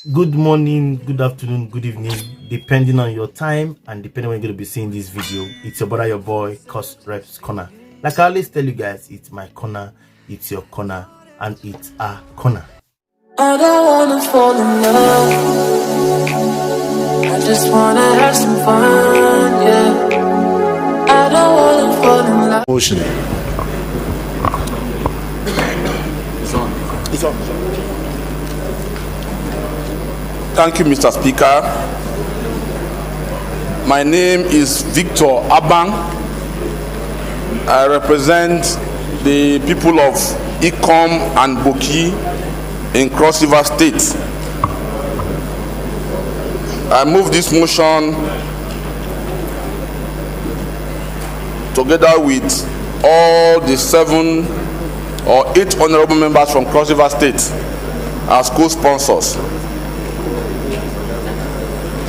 Good morning, good afternoon, good evening, depending on your time and depending when you're going to be seeing this video. It's your brother, your boy, courserepscorner. Like I always tell you guys, it's my corner, it's your corner, and it's our corner. I don't wanna fall in love, I just wanna have some fun, yeah. I don't wanna fall in love. Motion. It's on. Thank you, Mr. Speaker. My name is Victor Abang. I represent the people of Ikom and Boki in Cross River State. I move this motion together with all the 7 or 8 honorable members from Cross River State as co-sponsors.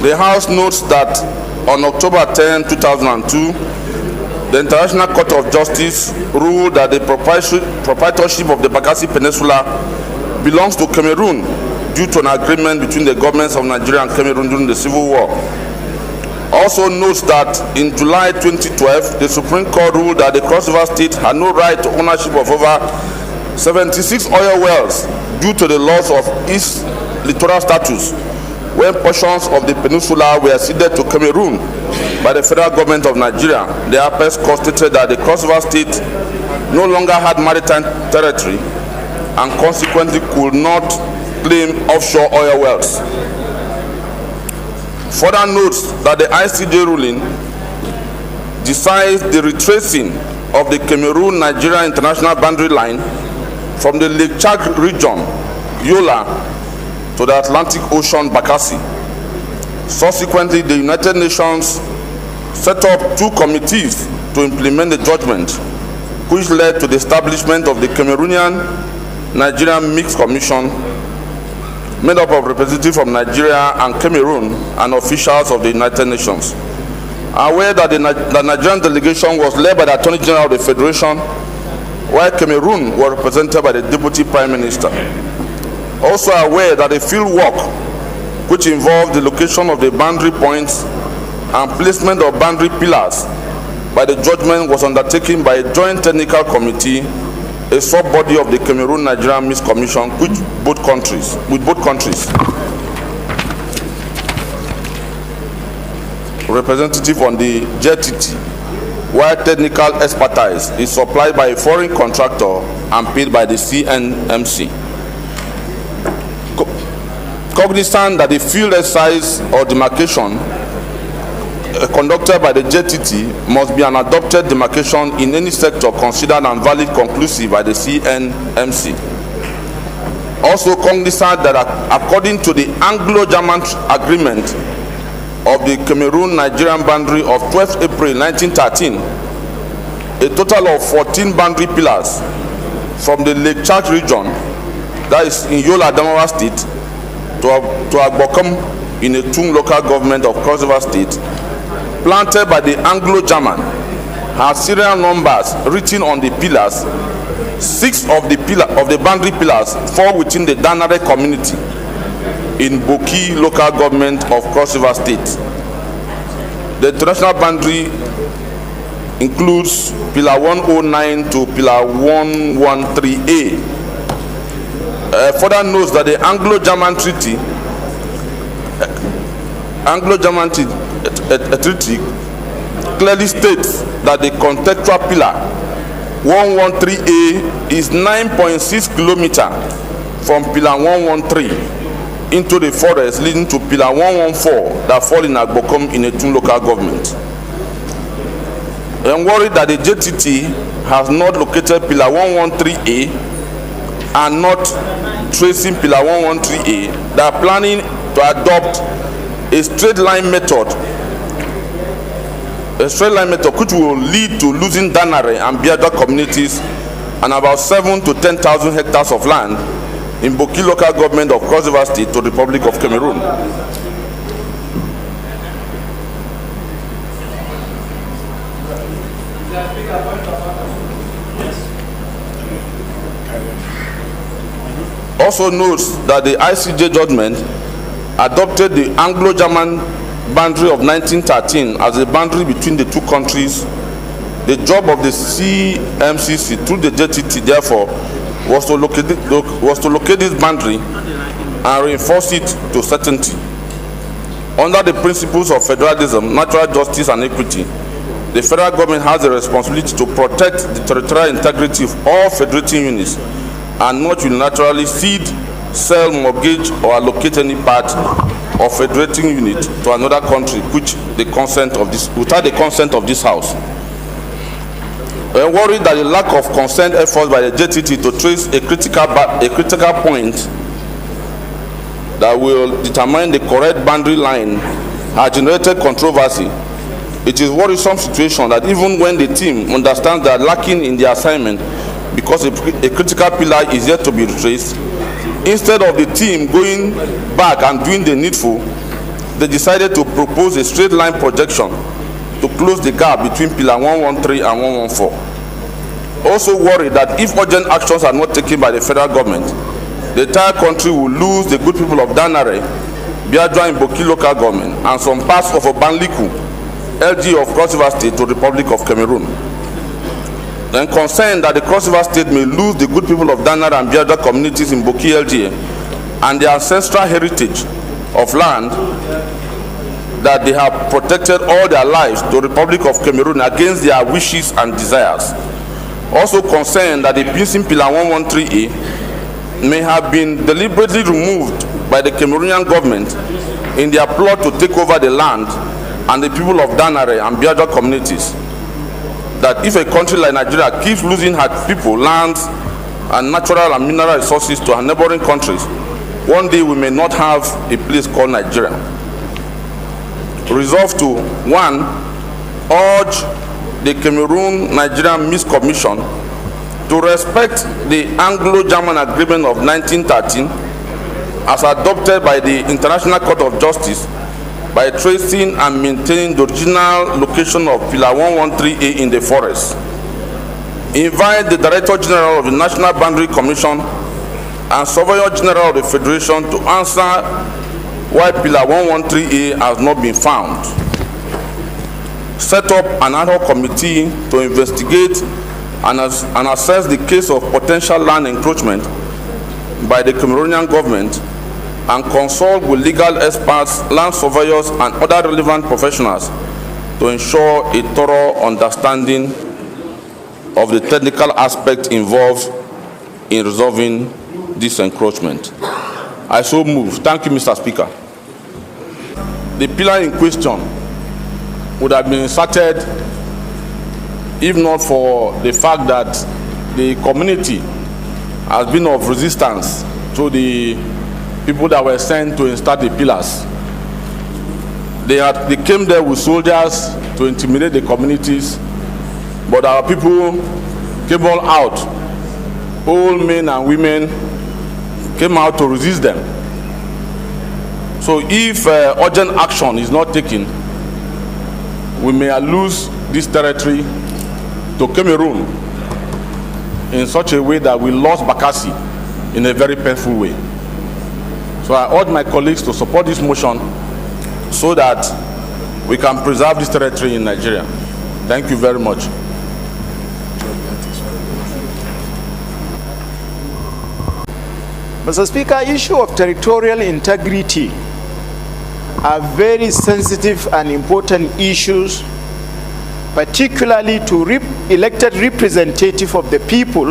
The House notes that on October 10, 2002, the International Court of Justice ruled that the proprietorship of the Bakassi Peninsula belongs to Cameroon due to an agreement between the governments of Nigeria and Cameroon during the Civil War. Also notes that in July 2012, the Supreme Court ruled that the Cross River State had no right to ownership of over 76 oil wells due to the loss of its littoral status when portions of the peninsula were ceded to Cameroon by the federal government of Nigeria. The Apex Court stated that the Cross River State no longer had maritime territory and consequently could not claim offshore oil wells. Further notes that the ICJ ruling decides the retracing of the Cameroon-Nigeria international boundary line from the Lake Chad region, Yola, to the Atlantic Ocean, Bakassi. Subsequently, the United Nations set up 2 committees to implement the judgment, which led to the establishment of the Cameroonian-Nigerian Mixed Commission, made up of representatives from Nigeria and Cameroon and officials of the United Nations. Aware that the Nigerian delegation was led by the Attorney General of the Federation, while Cameroon was represented by the Deputy Prime Minister. Also aware that the field work, which involved the location of the boundary points and placement of boundary pillars by the judgment, was undertaken by a joint technical committee, a sub-body of the Cameroon-Nigerian Mixed Commission with both countries. Representative on the JTT, while technical expertise is supplied by a foreign contractor and paid by the CNMC. Cognizant that the field exercise or demarcation conducted by the JTT must be an adopted demarcation in any sector considered and valid conclusive by the CNMC. Also cognizant that according to the Anglo-German agreement of the Cameroon-Nigerian boundary of 12th April 1913, a total of 14 boundary pillars from the Lake Chad region, that is in Yola, Adamawa State, to Agbokom in a Tung local government of Cross River State, planted by the Anglo-German, has serial numbers written on the pillars. 6 of the boundary pillars fall within the Danare community in Boki local government of Cross River State. The international boundary includes pillar 109 to pillar 113A. Further notes that the Anglo-German treaty clearly states that the contextual pillar 113A is 9.6 kilometers from pillar 113 into the forest, leading to pillar 114 that fall in Agbokom in a Tun local government. I am worried that the JTT has not located pillar 113A and not tracing pillar 113A. They are planning to adopt a straight line method which will lead to losing Danare and Biada communities and about 7,000 to 10,000 hectares of land in Boki local government of Cross River State to the Republic of Cameroon. Also notes that the ICJ judgment adopted the Anglo-German boundary of 1913 as a boundary between the two countries. The job of the CMCC through the JTT, therefore, was to locate this boundary and reinforce it to certainty. Under the principles of federalism, natural justice, and equity, the federal government has the responsibility to protect the territorial integrity of all federating units and not unilaterally cede, sell, mortgage, or allocate any part of federating unit to another country without the consent of this House. We are worried that the lack of consent efforts by the JTT to trace a critical point that will determine the correct boundary line has generated controversy. It is a worrisome situation that even when the team understands they are lacking in their assignment because a critical pillar is yet to be retraced, instead of the team going back and doing the needful, they decided to propose a straight line projection to close the gap between pillar 113 and 114. Also worried that if urgent actions are not taken by the federal government, the entire country will lose the good people of Danare, Biadra in Boki local government, and some parts of Obanliku, LG of Cross River State, to the Republic of Cameroon. Then concerned that the Cross River State may lose the good people of Danare and Biadra communities in Boki LGA and their ancestral heritage of land that they have protected all their lives to the Republic of Cameroon against their wishes and desires. Also concerned that the Pincing Pillar 113A may have been deliberately removed by the Cameroonian government in their plot to take over the land and the people of Danare and Biadra communities. That if a country like Nigeria keeps losing her people, lands, and natural and mineral resources to her neighboring countries, one day we may not have a place called Nigeria. Resolved to 1. Urge the Cameroon-Nigerian Mixed Commission to respect the Anglo-German Agreement of 1913 as adopted by the International Court of Justice by tracing and maintaining the original location of Pillar 113A in the forest. Invite the Director General of the National Boundary Commission and Surveyor General of the Federation to answer why Pillar 113A has not been found. Set up an ad hoc committee to investigate and assess the case of potential land encroachment by the Cameroonian government and consult with legal experts, land surveyors, and other relevant professionals to ensure a thorough understanding of the technical aspect involved in resolving this encroachment. I so move. Thank you, Mr. Speaker. The pillar in question would have been inserted if not for the fact that the community has been of resistance to the people that were sent to install the pillars. They came there with soldiers to intimidate the communities, but our people came all out. Old men and women came out to resist them. So if urgent action is not taken, we may lose this territory to Cameroon in such a way that we lost Bakassi in a very painful way. So I urge my colleagues to support this motion so that we can preserve this territory in Nigeria. Thank you very much. Mr. Speaker, issue of territorial integrity are very sensitive and important issues, particularly to elected representative of the people.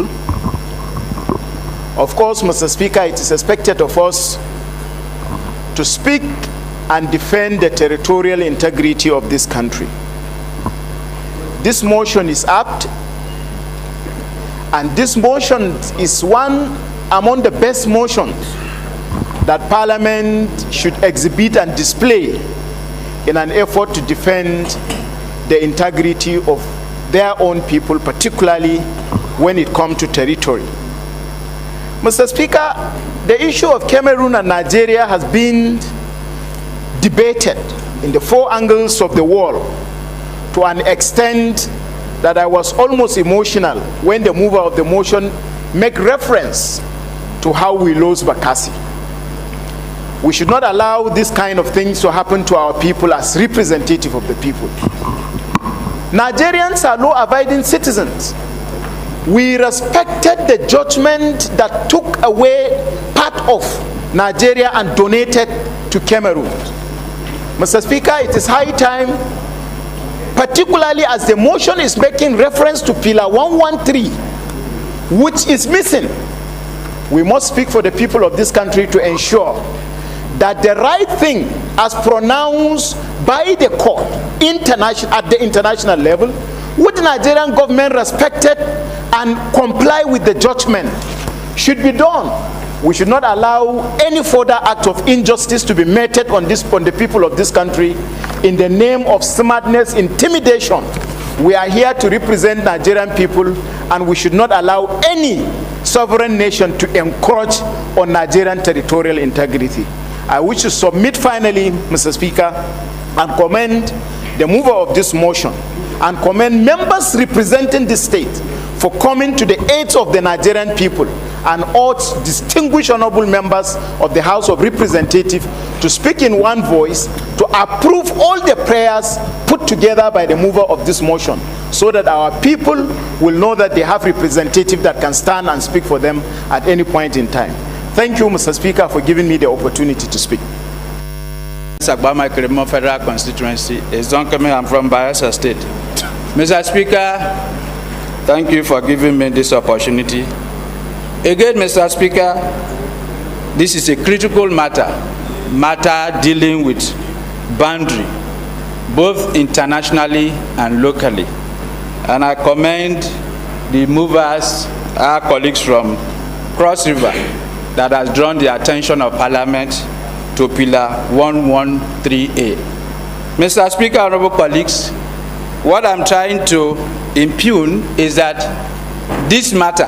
Of course, Mr. Speaker, it is expected of us to speak and defend the territorial integrity of this country. This motion is apt, and this motion is one among the best motions that Parliament should exhibit and display in an effort to defend the integrity of their own people, particularly when it comes to territory. Mr. Speaker, the issue of Cameroon and Nigeria has been debated in the four angles of the world to an extent that I was almost emotional when the mover of the motion made reference to how we lost Bakassi. We should not allow this kind of things to happen to our people as representative of the people. Nigerians are law-abiding citizens. We respected the judgment that took away part of Nigeria and donated to Cameroon. Mr. Speaker, it is high time, particularly as the motion is making reference to Pillar 113, which is missing. We must speak for the people of this country to ensure that the right thing, as pronounced by the court at the international level, which the Nigerian government respected and comply with the judgment, should be done. We should not allow any further act of injustice to be meted on the people of this country in the name of smartness, intimidation. We are here to represent Nigerian people, and we should not allow any sovereign nation to encroach on Nigerian territorial integrity. I wish to submit finally, Mr. Speaker, and commend the mover of this motion and commend members representing the state for coming to the aid of the Nigerian people, and urge distinguished honorable members of the House of Representatives to speak in one voice to approve all the prayers put together by the mover of this motion, so that our people will know that they have representatives that can stand and speak for them at any point in time. Thank you, Mr. Speaker, for giving me the opportunity to speak. Sagbama Kremo Federal Constituency is Don Kemi. I'm from Bayelsa State. Mr. Speaker, thank you for giving me this opportunity. Again, Mr. Speaker, this is a critical matter dealing with boundary, both internationally and locally. And I commend the movers, our colleagues from Cross River, that has drawn the attention of Parliament to Pillar 113A. Mr. Speaker, honorable colleagues, what I'm trying to impugn is that this matter,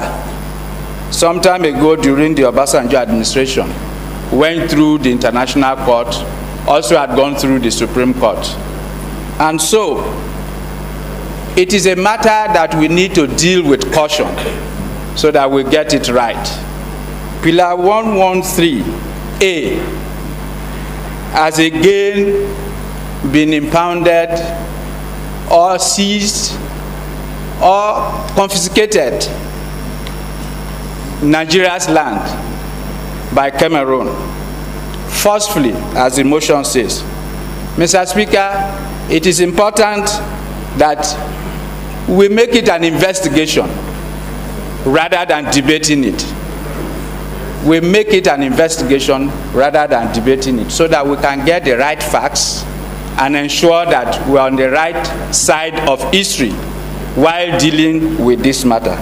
some time ago during the Obasanjo administration, went through the International Court, also had gone through the Supreme Court. And so, it is a matter that we need to deal with caution so that we get it right. Pillar 113A has again been impounded or seized or confiscated Nigeria's land by Cameroon, forcefully, as the motion says. Mr. Speaker, it is important that we make it an investigation rather than debating it. We make it an investigation rather than debating it, so that we can get the right facts and ensure that we are on the right side of history while dealing with this matter.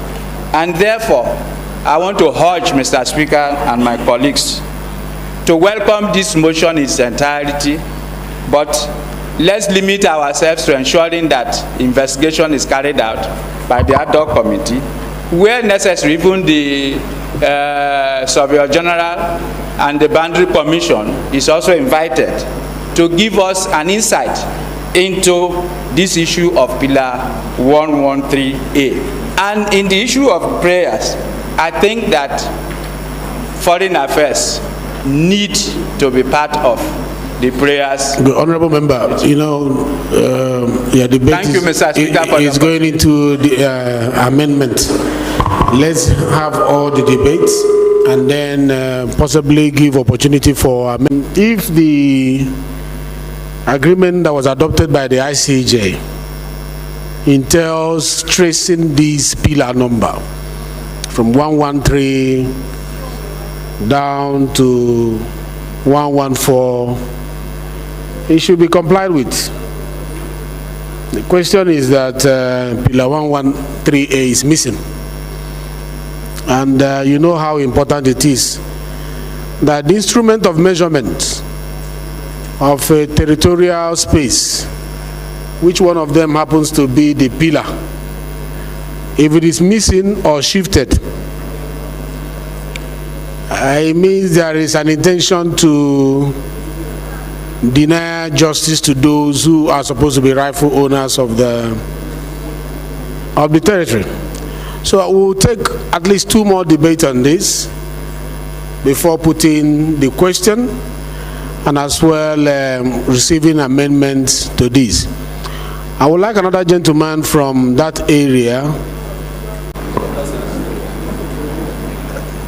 And therefore, I want to urge Mr. Speaker and my colleagues to welcome this motion in its entirety, but let's limit ourselves to ensuring that investigation is carried out by the ad hoc committee, where necessary, even the Surveyor General and the Boundary Commission is also invited to give us an insight into this issue of Pillar 113A. And in the issue of prayers, I think that foreign affairs need to be part of the prayers. The honorable member, you know, your debate Thank you, Mr. Speaker, is going into the amendment. Let's have all the debates and then possibly give opportunity for amendment. If the agreement that was adopted by the ICJ entails tracing this pillar number from 113 down to 114, it should be complied with. The question is that pillar 113A is missing. And you know how important it is that the instrument of measurement of a territorial space, which one of them happens to be the pillar, if it is missing or shifted, it means there is an intention to deny justice to those who are supposed to be rightful owners of the territory. So we'll take at least 2 more debates on this before putting the question. and as well receiving amendments to this. I would like another gentleman from that area.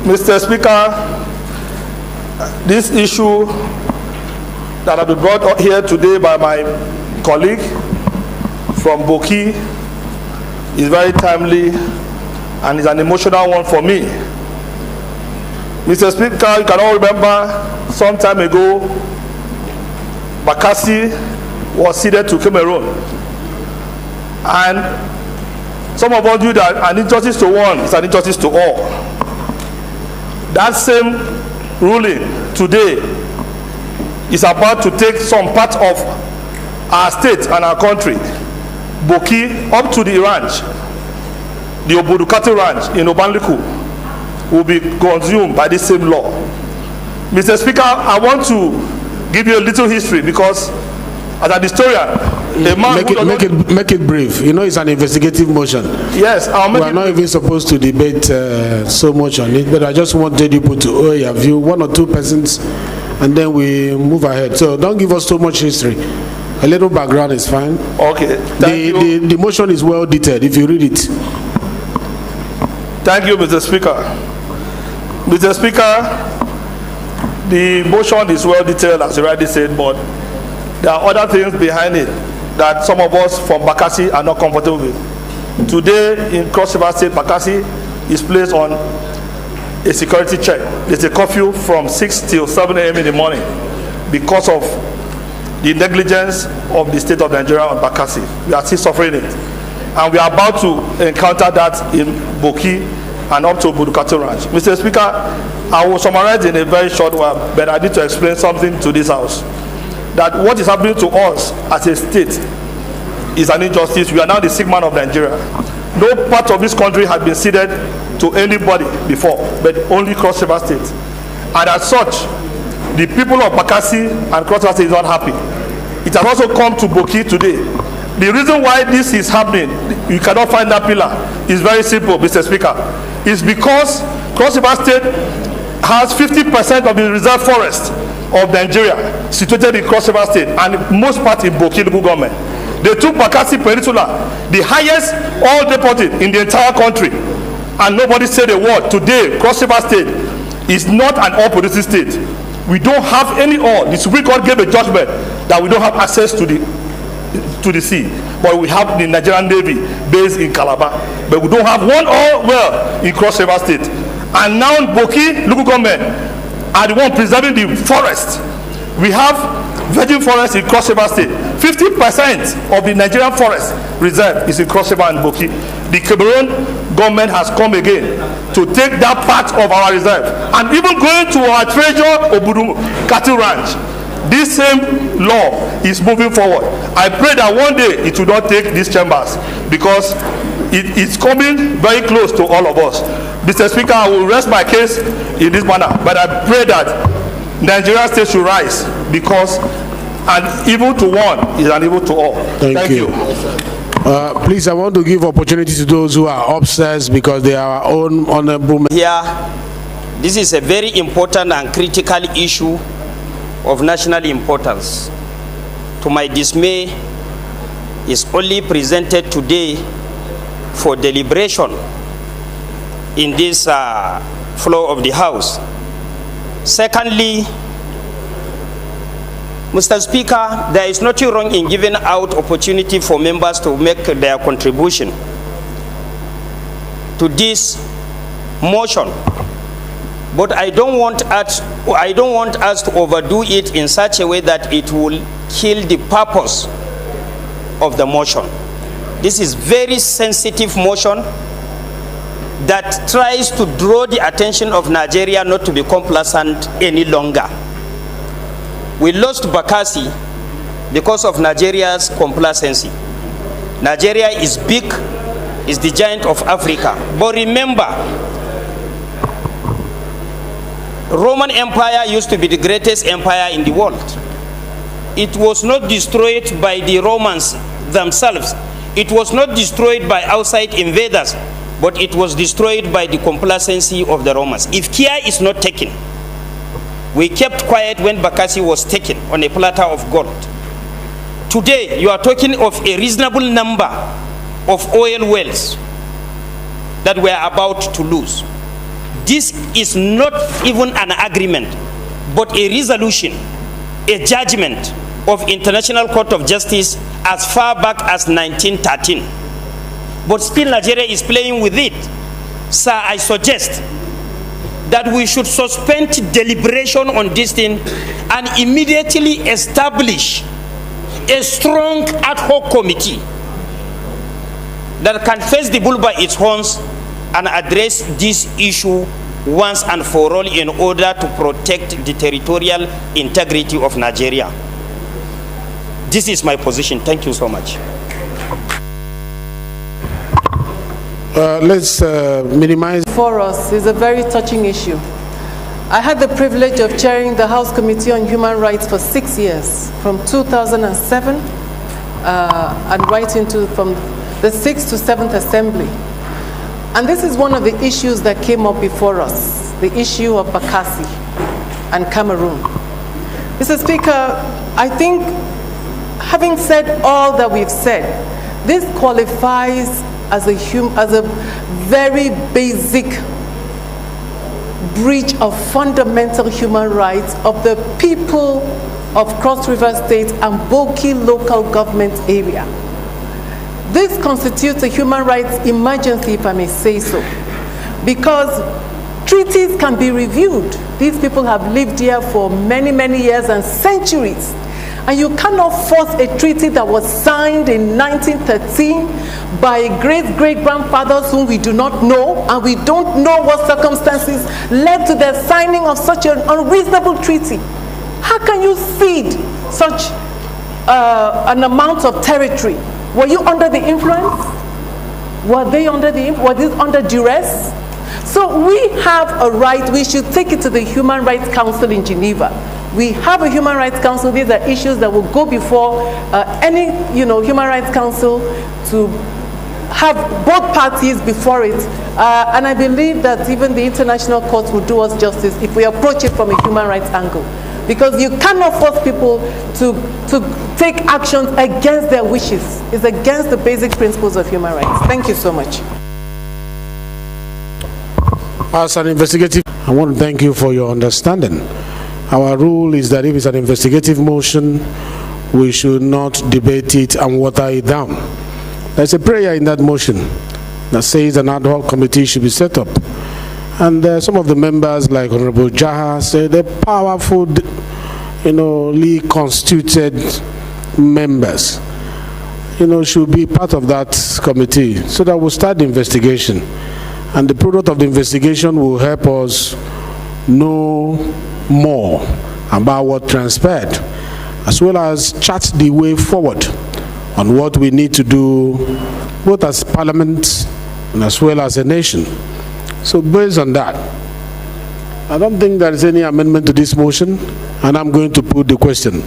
Mr. Speaker, this issue that has been brought up here today by my colleague from Boki is very timely and is an emotional one for me. Mr. Speaker, you can all remember some time ago, Bakassi was ceded to Cameroon. And some of us knew that an injustice to one is an injustice to all. That same ruling today is about to take some part of our state and our country, Boki, up to the ranch, the Obodukati ranch in Obanliku, will be consumed by this same law. Mr. Speaker, I want to give you a little history because as a historian, a man make it brief. You know, it's an investigative motion. Yes, I'll make it. We're not even supposed to debate so much on it, but I just wanted people to owe your view, one or two persons, and then we move ahead. So don't give us so much history. A little background is fine. Okay. The motion is well detailed if you read it. Thank you, Mr. Speaker. Mr. Speaker, the motion is well detailed, as you already said, but there are other things behind it that some of us from Bakassi are not comfortable with. Today in Cross River State, Bakassi is placed on a security check. There's a curfew from 6 till 7 a.m. in the morning because of the negligence of the state of Nigeria on Bakassi. We are still suffering it. And we are about to encounter that in Boki and up to Budukati Ranch. Mr. Speaker, I will summarize in a very short while, but I need to explain something to this House. That what is happening to us as a state is an injustice. We are now the sick man of Nigeria. No part of this country has been ceded to anybody before, but only Cross River State. And as such, the people of Bakassi and Cross River State is not happy. It has also come to Boki today. The reason why this is happening, you cannot find that pillar, is very simple, Mr. Speaker. It's because Cross River State has 50% of the reserve forest of Nigeria situated in Cross River State and most part in Boki local government. They took Bakassi Peninsula, the highest oil deposit in the entire country, and nobody said a word. Today, Cross River State is not an oil-producing state. We don't have any oil. The Supreme Court gave a judgment that we don't have access to the sea, but we have the Nigerian Navy based in Calabar, but we don't have one oil well in Cross River State. And now Boki local government are the one preserving the forest. We have virgin forest in Cross River State. 50% of the Nigerian forest reserve is in Cross River and Boki. The Cameroon government has come again to take that part of our reserve and even going to our treasure Obudukati Ranch. This same law is moving forward. I pray that one day it will not take these chambers because it's coming very close to all of us. Mr. Speaker, I will rest my case in this manner, but I pray that Nigeria state should rise because an evil to one is an evil to all. Thank you. Please, I want to give opportunity to those who are upstairs because they are our own honorable members. Here, this is a very important and critical issue of national importance. To my dismay, is only presented today for deliberation in this floor of the House. Secondly, Mr. Speaker, there is nothing wrong in giving out opportunity for members to make their contribution to this motion. But I don't want us to overdo it in such a way that it will kill the purpose of the motion. This is very sensitive motion that tries to draw the attention of Nigeria not to be complacent any longer. We lost Bakassi because of Nigeria's complacency. Nigeria is big, is the giant of Africa. But remember, Roman Empire used to be the greatest empire in the world. It was not destroyed by the Romans themselves. It was not destroyed by outside invaders, but it was destroyed by the complacency of the Romans. If care is not taken, We kept quiet when Bakassi was taken on a platter of gold. Today, you are talking of a reasonable number of oil wells that we are about to lose. This is not even an agreement, but a resolution, a judgment of International Court of Justice as far back as 1913. But still Nigeria is playing with it. Sir, I suggest that we should suspend deliberation on this thing and immediately establish a strong ad hoc committee that can face the bull by its horns and address this issue once and for all in order to protect the territorial integrity of Nigeria. This is my position. Thank you so much. Let's minimize. For us is a very touching issue. I had the privilege of chairing the House Committee on Human Rights for 6 years, from 2007 and right into from the 6th to 7th Assembly. And this is one of the issues that came up before us, the issue of Bakassi and Cameroon. Mr. Speaker, I think having said all that we've said, this qualifies as a very basic breach of fundamental human rights of the people of Cross River State and Boki local government area. This constitutes a human rights emergency, if I may say so, because treaties can be reviewed. These people have lived here for many, many years and centuries. And you cannot force a treaty that was signed in 1913 by great-great-grandfathers whom we do not know, and we don't know what circumstances led to the signing of such an unreasonable treaty. How can you cede such an amount of territory? Were you under the influence? Were they under the influence? Was this under duress? So we have a right. We should take it to the Human Rights Council in Geneva. We have a Human Rights Council. These are issues that will go before any, Human Rights Council to have both parties before it. And I believe that even the international courts will do us justice if we approach it from a human rights angle. Because you cannot force people to take actions against their wishes. It's against the basic principles of human rights. Thank you so much. As an investigative, I want to thank you for your understanding. Our rule is that if it's an investigative motion, we should not debate it and water it down. There's a prayer in that motion that says an ad hoc committee should be set up. And some of the members, like Honorable Jaha, say they're powerful, constituted members, should be part of that committee so that we'll start the investigation. And the product of the investigation will help us know more about what transpired, as well as chart the way forward on what we need to do, both as Parliament and as well as a nation. So based on that, I don't think there is any amendment to this motion, and I'm going to put the question.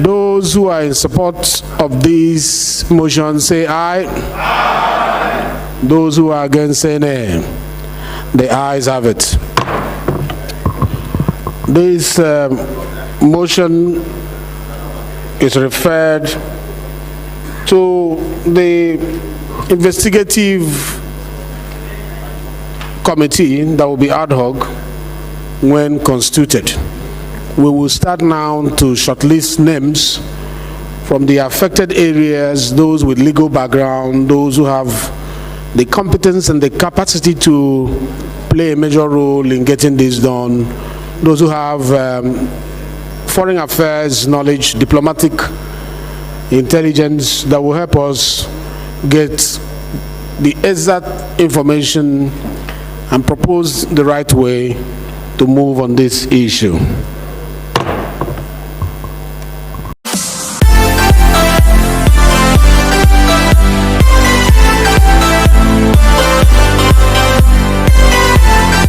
Those who are in support of this motion say aye. Aye. Those who are against say nay. The ayes have it. This motion is referred to the investigative committee that will be ad hoc when constituted. We will start now to shortlist names from the affected areas, those with legal background, those who have the competence and the capacity to play a major role in getting this done, those who have foreign affairs knowledge, diplomatic intelligence that will help us get the exact information and propose the right way to move on this issue.